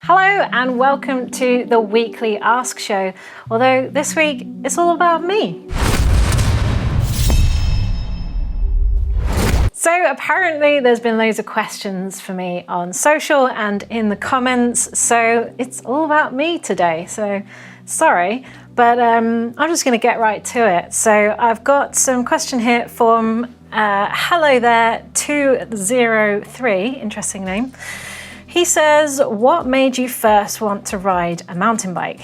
Hello and welcome to the weekly Ask Show, although this week it's all about me. So apparently there's been loads of questions for me on social and in the comments, so it's all about me today, so sorry, but I'm just going to get right to it. So I've got some question here from hello there 203, interesting name. He says, what made you first want to ride a mountain bike?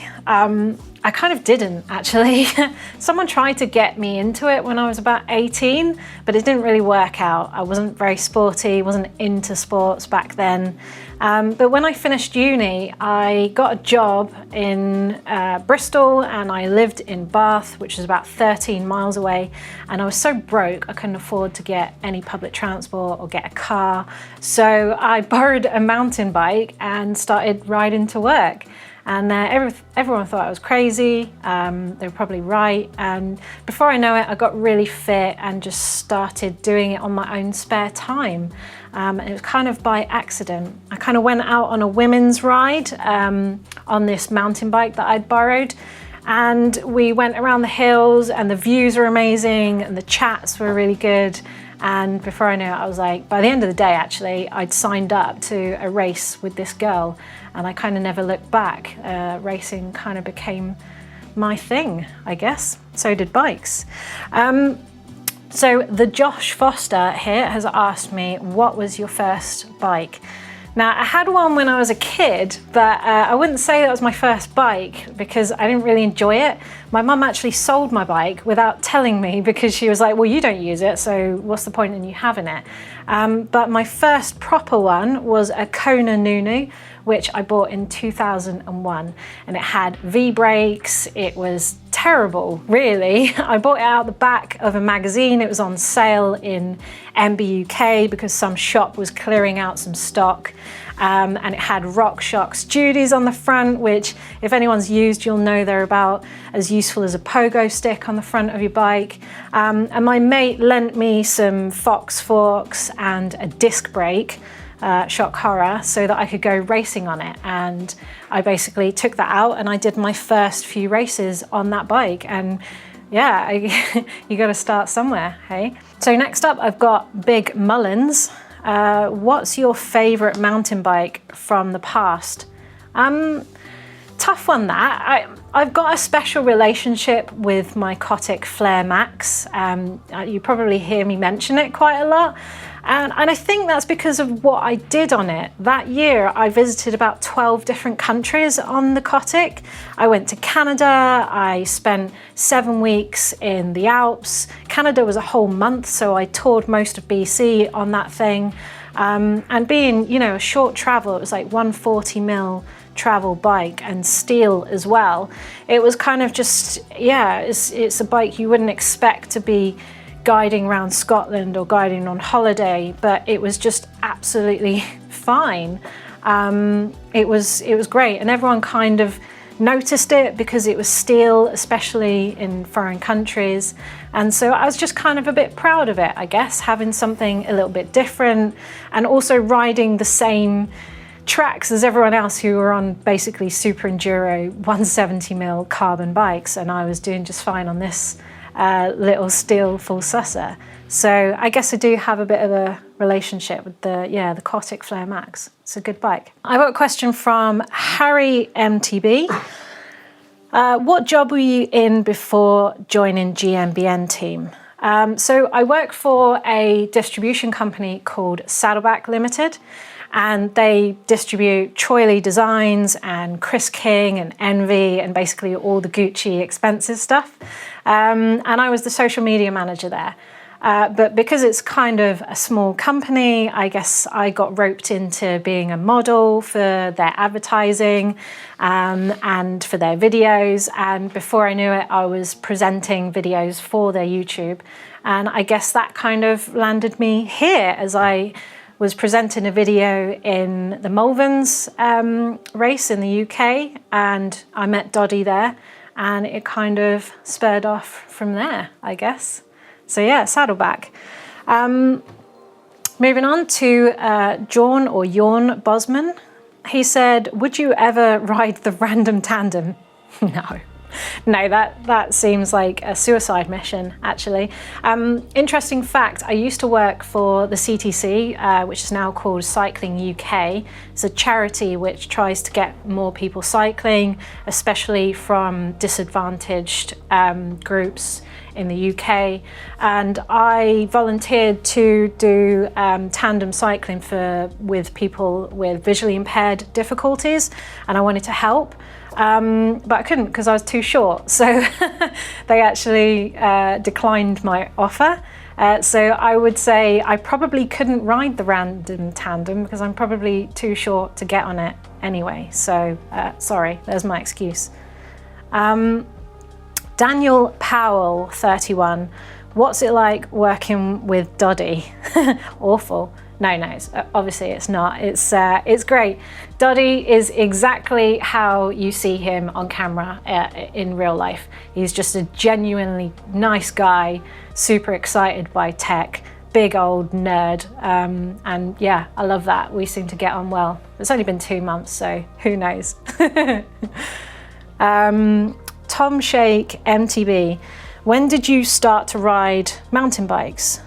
I kind of didn't, actually. Someone tried to get me into it when I was about 18, but it didn't really work out. I wasn't very sporty, wasn't into sports back then. But when I finished uni, I got a job in Bristol and I lived in Bath, which is about 13 miles away. And I was so broke, I couldn't afford to get any public transport or get a car. So I borrowed a mountain bike and started riding to work. And everyone thought I was crazy. They were probably right. And before I know it, I got really fit and just started doing it on my own spare time. And it was kind of by accident. I kind of went out on a women's ride on this mountain bike that I'd borrowed. And we went around the hills and the views were amazing and the chats were really good. And before I knew it, I was like, by the end of the day, actually, I'd signed up to a race with this girl and I kind of never looked back. Racing kind of became my thing, I guess. So did bikes. So the Josh Foster here has asked me, what was your first bike? Now, I had one when I was a kid, but I wouldn't say that was my first bike because I didn't really enjoy it. My mum actually sold my bike without telling me because she was like, well, you don't use it, so what's the point in you having it? But my first proper one was a Kona Nunu, which I bought in 2001. And it had V-brakes. It was terrible, really. I bought it out the back of a magazine. It was on sale in MB UK because some shop was clearing out some stock. And it had RockShox duties on the front, which if anyone's used, you'll know they're about as useful as a pogo stick on the front of your bike. And my mate lent me some Fox forks and a disc brake, shock horror, so that I could go racing on it. And I basically took that out and I did my first few races on that bike. And yeah, you got to start somewhere, hey? So next up, I've got Big Mullins. What's your favorite mountain bike from the past? Tough one, that. I've got a special relationship with my Kotick Flare Max. You probably hear me mention it quite a lot. And I think that's because of what I did on it. That year, I visited about 12 different countries on the Kotick. I went to Canada, I spent 7 weeks in the Alps. Canada was a whole month, so I toured most of BC on that thing. And being, you know, a short travel, it was like 140mm travel bike and steel as well. It was kind of just, yeah, it's a bike you wouldn't expect to be guiding around Scotland or guiding on holiday, but it was just absolutely fine. It was great, and everyone kind of noticed it because it was steel, especially in foreign countries. And so I was just kind of a bit proud of it, I guess, having something a little bit different and also riding the same tracks as everyone else who were on basically super enduro 170mm carbon bikes, and I was doing just fine on this little steel full susser. So I guess I do have a bit of a relationship with the Kotick Flare Max. It's a good bike. I got a question from Harry MTB. What job were you in before joining GMBN team? So I work for a distribution company called Saddleback Limited, and they distribute Troy Designs and Chris King and Envy and basically all the Gucci expensive stuff. And I was the social media manager there. But because it's kind of a small company, I guess I got roped into being a model for their advertising and for their videos. And before I knew it, I was presenting videos for their YouTube. And I guess that kind of landed me here as I was presenting a video in the Malverns race in the UK, and I met Doddy there, and it kind of spurred off from there, I guess. So yeah, Saddleback. Moving on to Jorn Bosman. he said, would you ever ride the random tandem? No. No, that seems like a suicide mission, actually. Interesting fact, I used to work for the CTC, which is now called Cycling UK. It's a charity which tries to get more people cycling, especially from disadvantaged groups in the UK. And I volunteered to do tandem cycling with people with visually impaired difficulties, and I wanted to help. But I couldn't because I was too short, so they actually declined my offer. So I would say I probably couldn't ride the random tandem because I'm probably too short to get on it anyway. So sorry, there's my excuse. Daniel Powell, 31. What's it like working with Doddy? Awful. No, obviously it's not. It's great. Doddy is exactly how you see him on camera in real life. He's just a genuinely nice guy, super excited by tech, big old nerd. And yeah, I love that. We seem to get on well. It's only been 2 months, so who knows? Tom Shake, MTB. When did you start to ride mountain bikes?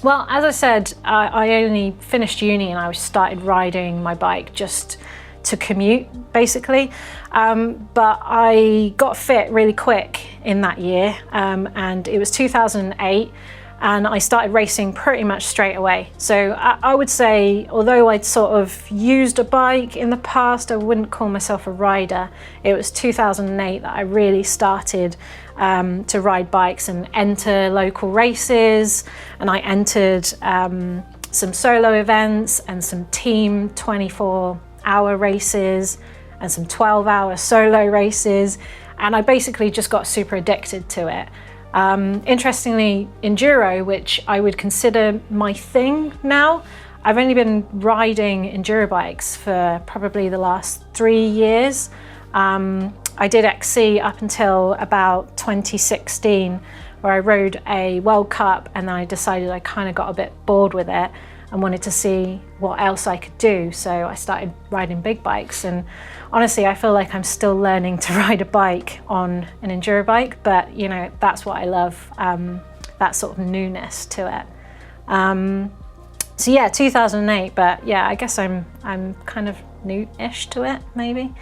Well, as I said, I only finished uni and I started riding my bike just to commute, basically. But I got fit really quick in that year, and it was 2008, and I started racing pretty much straight away. So I would say, although I'd sort of used a bike in the past, I wouldn't call myself a rider. It was 2008 that I really started to ride bikes and enter local races, and I entered some solo events and some team 24-hour races and some 12-hour solo races, and I basically just got super addicted to it. Interestingly, Enduro, which I would consider my thing now, I've only been riding Enduro bikes for probably the last 3 years. I did XC up until about 2016, where I rode a World Cup, and then I decided I kind of got a bit bored with it and wanted to see what else I could do. So I started riding big bikes, and honestly, I feel like I'm still learning to ride a bike on an Enduro bike, but you know, that's what I love, that sort of newness to it. So yeah, 2008, but yeah, I guess I'm kind of new-ish to it, maybe.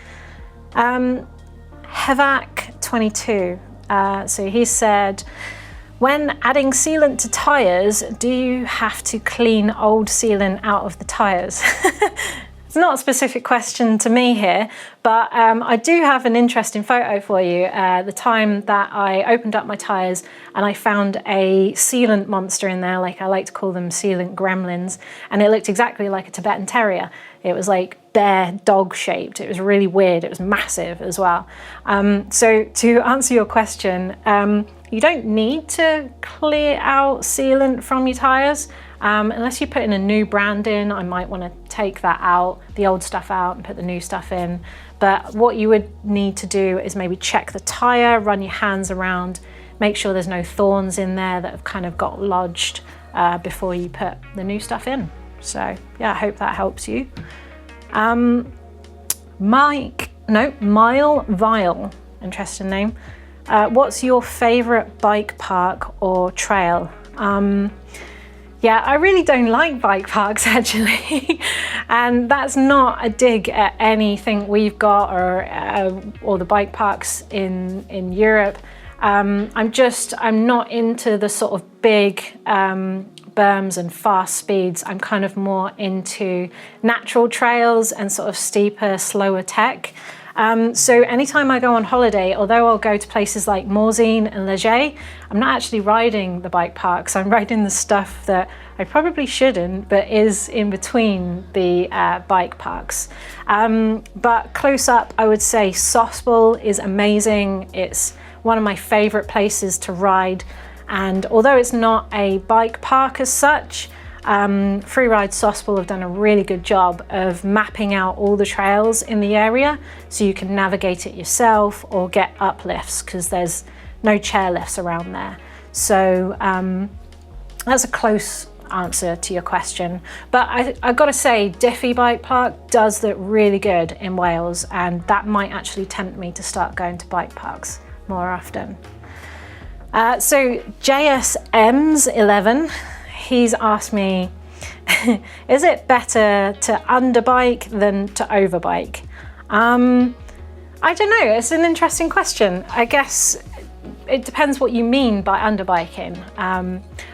Hevak 22, so he said, when adding sealant to tyres, do you have to clean old sealant out of the tyres? It's not a specific question to me here, but I do have an interesting photo for you. The time that I opened up my tyres and I found a sealant monster in there, like I like to call them sealant gremlins, and it looked exactly like a Tibetan Terrier. It was like bear dog shaped. It was really weird. It was massive as well. So to answer your question, you don't need to clear out sealant from your tyres. Unless you put in a new brand in, I might want to take that out, the old stuff out, and put the new stuff in. But what you would need to do is maybe check the tyre, run your hands around, make sure there's no thorns in there that have kind of got lodged before you put the new stuff in. So yeah, I hope that helps you. Mile Vile, interesting name. What's your favourite bike park or trail? Yeah, I really don't like bike parks actually, and that's not a dig at anything we've got or the bike parks in Europe. I'm not into the sort of big berms and fast speeds. I'm kind of more into natural trails and sort of steeper, slower tech. So anytime I go on holiday, although I'll go to places like Morzine and Leger, I'm not actually riding the bike parks. I'm riding the stuff that I probably shouldn't, but is in between the bike parks. But close up, I would say Sospel is amazing. It's one of my favorite places to ride. And although it's not a bike park as such, Freeride Sospel have done a really good job of mapping out all the trails in the area so you can navigate it yourself or get uplifts, because there's no chairlifts around there. So that's a close answer to your question. But I've got to say, Diffie Bike Park does look really good in Wales, and that might actually tempt me to start going to bike parks more often. So JSMs11, he's asked me, is it better to underbike than to overbike? I don't know, it's an interesting question. I guess it depends what you mean by underbiking.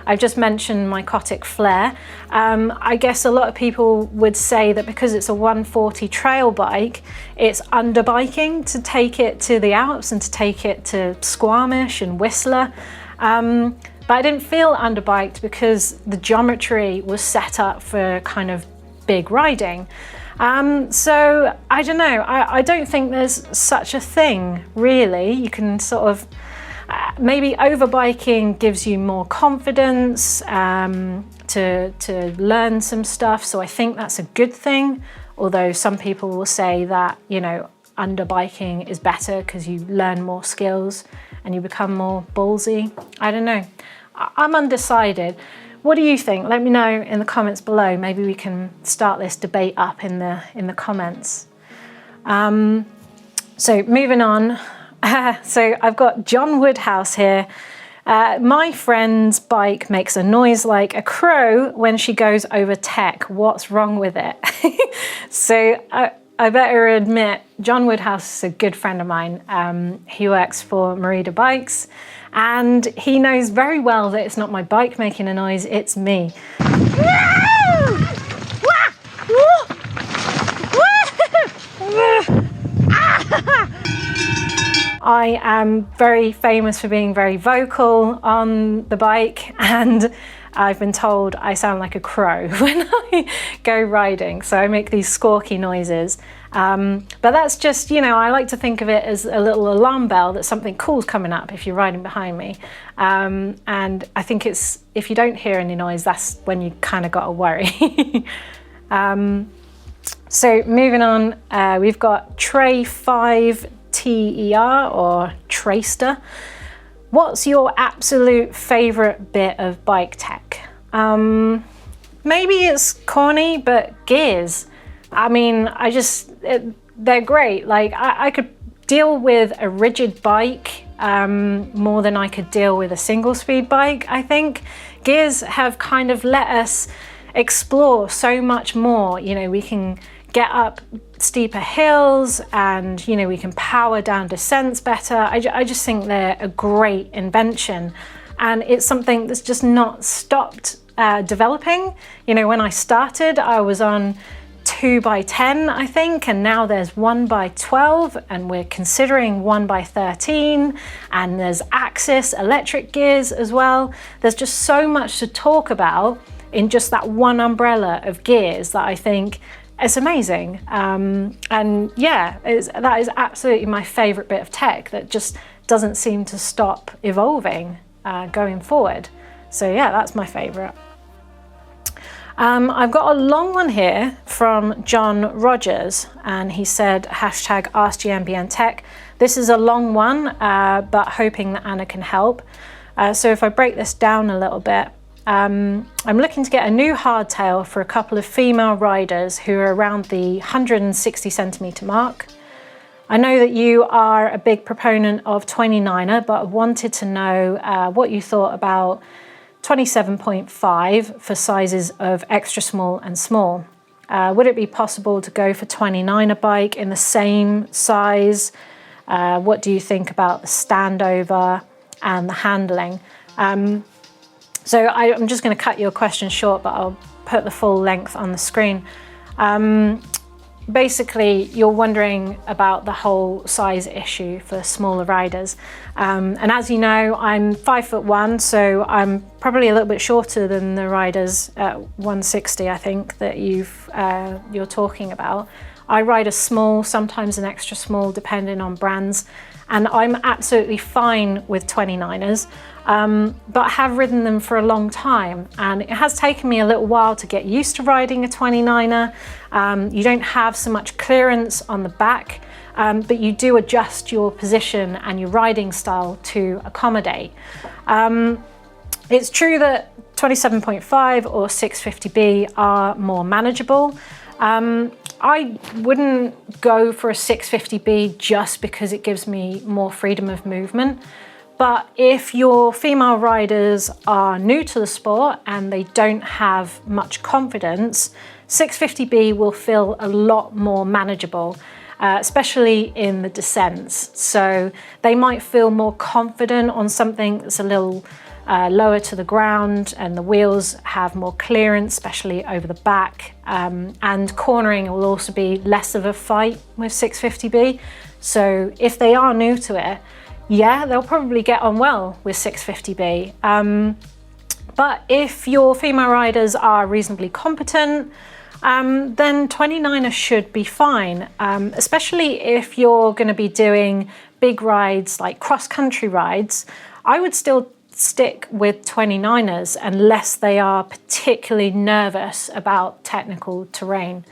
I've just mentioned my Kotic Flare. I guess a lot of people would say that because it's a 140 trail bike, it's underbiking to take it to the Alps and to take it to Squamish and Whistler. But I didn't feel underbiked because the geometry was set up for kind of big riding. So I don't know, I don't think there's such a thing really. You can sort of, maybe overbiking gives you more confidence to learn some stuff. So I think that's a good thing. Although some people will say that, you know, underbiking is better because you learn more skills and you become more ballsy. I don't know. I'm undecided. What do you think? Let me know in the comments below. Maybe we can start this debate up in the comments. So moving on. So I've got John Woodhouse here. My friend's bike makes a noise like a crow when she goes over tech. What's wrong with it? So I better admit, John Woodhouse is a good friend of mine. He works for Meadow bikes, and he knows very well that it's not my bike making a noise, it's me. I am very famous for being very vocal on the bike, and I've been told I sound like a crow when I go riding, so I make these squawky noises. But that's just, you know, I like to think of it as a little alarm bell that something cool's coming up if you're riding behind me. And I think it's, if you don't hear any noise, that's when you kind of got to worry. So moving on, we've got Trey 5 TER or Trayster. What's your absolute favorite bit of bike tech? Maybe it's corny, but gears. I mean, they're great. Like I could deal with a rigid bike more than I could deal with a single speed bike. I think gears have kind of let us explore so much more. You know, we can get up steeper hills, and you know, we can power down descents better. I just think they're a great invention, and it's something that's just not stopped developing. You know, when I started, I was on 2x10, I think, and now there's 1x12, and we're considering 1x13, and there's Axis electric gears as well. There's just so much to talk about in just that one umbrella of gears that I think it's amazing. And yeah, that is absolutely my favorite bit of tech that just doesn't seem to stop evolving going forward. So yeah, that's my favorite. I've got a long one here from John Rogers, and he said #AskGMBNTech. This is a long one, but hoping that Anna can help. So if I break this down a little bit, I'm looking to get a new hardtail for a couple of female riders who are around the 160 centimetre mark. I know that you are a big proponent of 29er, but I wanted to know what you thought about 27.5 for sizes of extra small and small. Would it be possible to go for 29er bike in the same size? What do you think about the standover and the handling? So I'm just going to cut your question short, but I'll put the full length on the screen. Basically, you're wondering about the whole size issue for smaller riders. And as you know, I'm 5'1", so I'm probably a little bit shorter than the riders at 160, I think, that you're talking about. I ride a small, sometimes an extra small, depending on brands, and I'm absolutely fine with 29ers. But I have ridden them for a long time, and it has taken me a little while to get used to riding a 29er. You don't have so much clearance on the back, but you do adjust your position and your riding style to accommodate. It's true that 27.5 or 650B are more manageable. I wouldn't go for a 650B just because it gives me more freedom of movement. But if your female riders are new to the sport and they don't have much confidence, 650B will feel a lot more manageable, especially in the descents. So they might feel more confident on something that's a little lower to the ground, and the wheels have more clearance, especially over the back. And cornering will also be less of a fight with 650B. So if they are new to it, yeah, they'll probably get on well with 650B. But if your female riders are reasonably competent, then 29er should be fine, especially if you're going to be doing big rides like cross-country rides. I would still stick with 29ers unless they are particularly nervous about technical terrain,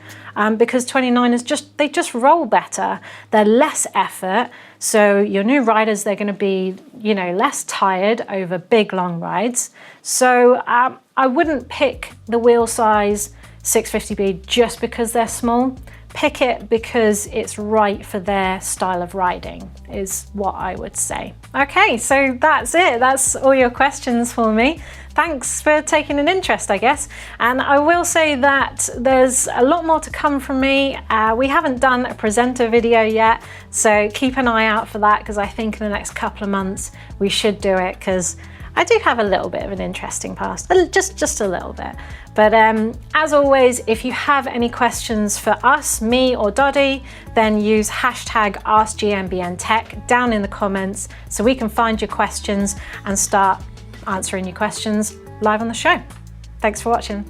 because 29ers just roll better. They're less effort, so your new riders, they're going to be, you know, less tired over big long rides. So I wouldn't pick the wheel size 650B just because they're small. Pick it because it's right for their style of riding, is what I would say. Okay, so that's it. That's all your questions for me. Thanks for taking an interest, I guess. And I will say that there's a lot more to come from me. We haven't done a presenter video yet, so keep an eye out for that, because I think in the next couple of months we should do it, because I do have a little bit of an interesting past, just a little bit. But as always, if you have any questions for us, me or Doddy, then use hashtag AskGMBNTech down in the comments so we can find your questions and start answering your questions live on the show. Thanks for watching.